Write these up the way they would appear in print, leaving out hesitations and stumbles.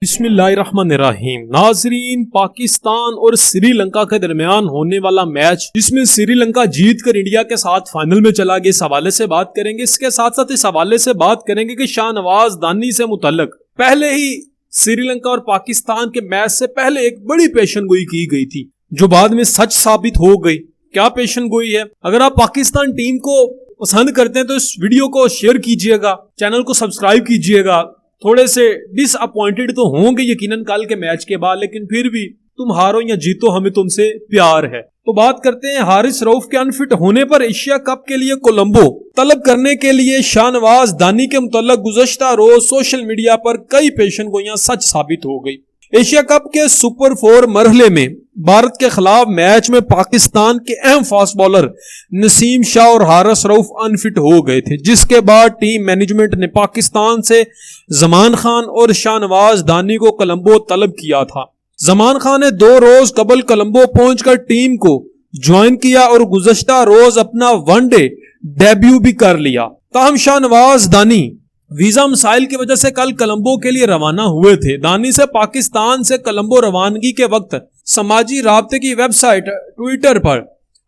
बिस्मिल्लाहिर्रहमानिर्रहीम। नाजरीन, पाकिस्तान और श्रीलंका के दरमियान होने वाला मैच जिसमें श्रीलंका जीत कर इंडिया के साथ फाइनल में चला गया, इस हवाले से बात करेंगे। इसके साथ साथ इस हवाले से बात करेंगे कि शाहनवाज दानी से मुतल्लक पहले ही श्रीलंका और पाकिस्तान के मैच से पहले एक बड़ी पेशनगोई की गई थी जो बाद में सच साबित हो गई। क्या पेशनगोई है? अगर आप पाकिस्तान टीम को पसंद करते हैं तो इस वीडियो को शेयर कीजिएगा, चैनल को सब्सक्राइब कीजिएगा। थोड़े से डिसअपॉइंटेड तो होंगे यकीनन कल के मैच के बाद, लेकिन फिर भी तुम हारो या जीतो, हमें तुमसे प्यार है। तो बात करते हैं हारिस रऊफ के अनफिट होने पर एशिया कप के लिए कोलंबो तलब करने के लिए शाहनवाज दानी के मुतल्लक गुज़श्ता रोज सोशल मीडिया पर कई पेशनगोइयां सच साबित हो गई। एशिया कप के सुपर 4 मरहले में भारत के खिलाफ मैच में पाकिस्तान के अहम फास्ट बॉलर नसीम शाह और हारिस रऊफ अनफिट हो गए थे, जिसके बाद टीम मैनेजमेंट ने पाकिस्तान से जमान खान और शाहनवाज दानी को कोलंबो तलब किया था। जमान खान ने 2 रोज कबल कोलंबो पहुंचकर टीम को ज्वाइन किया और गुज़श्ता रोज अपना वनडे डेब्यू भी कर लिया। ताहम शाहनवाज दानी वीजा मसाइल की वजह से कल कोलंबो के लिए रवाना हुए थे। दानी से पाकिस्तान से कोलंबो रवानगी के वक्त समाजी राब्ते की वेबसाइट ट्विटर पर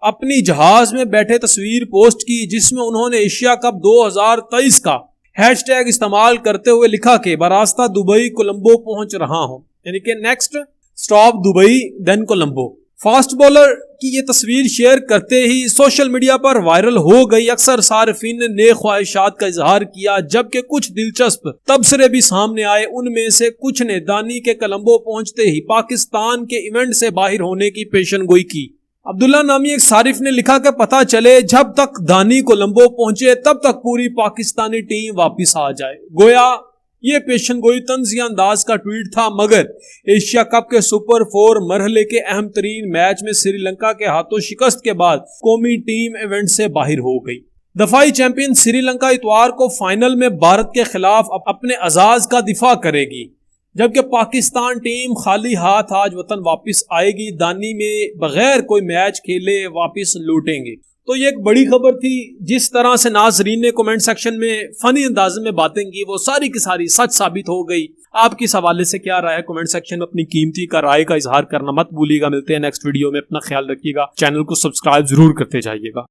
अपनी जहाज में बैठे तस्वीर पोस्ट की, जिसमें उन्होंने एशिया कप 2023 का हैशटैग इस्तेमाल करते हुए लिखा कि बरास्ता दुबई कोलंबो पहुंच रहा हूं, यानी कि next stop Dubai then Colombo. Fast bowler की ये तस्वीर शेयर करते ही सोशल मीडिया पर वायरल हो गई। अक्सर सार्फिन ने नेक ख्वाहिशात का इजहार किया, जबकि कुछ दिलचस्प तबसरे भी सामने आए। उनमें से कुछ ने दानी के कोलंबो पहुंचते ही पाकिस्तान के इवेंट से बाहर होने की पेशनगोई की। अब्दुल्ला नामी एक सारिफ ने लिखा कि पता चले जब तक दानी कोलंबो पहुंचे तब तक पूरी पाकिस्तानी टीम वापिस आ जाए। गोया ये पेशनगोई तंजिया अंदाज का ट्वीट था, मगर एशिया कप के सुपर 4 मरहले के अहम तरीन मैच में श्रीलंका के हाथों शिकस्त के बाद कौमी टीम इवेंट से बाहर हो गई। दफाई चैंपियन श्रीलंका इतवार को फाइनल में भारत के खिलाफ अपने अजाज का दिफा करेगी, जबकि पाकिस्तान टीम खाली हाथ आज वतन वापस आएगी। दानी में बगैर कोई मैच खेले वापस लौटेंगे। तो ये एक बड़ी खबर थी। जिस तरह से नाजरीन ने कमेंट सेक्शन में फनी अंदाज में बातें की, वो सारी की सारी सच साबित हो गई। आपकी इस हवाले से क्या राय है? कमेंट सेक्शन में अपनी कीमती का राय का इजहार करना मत भूलिएगा। मिलते हैं नेक्स्ट वीडियो में, अपना ख्याल रखिएगा, चैनल को सब्सक्राइब जरूर करते जाइएगा।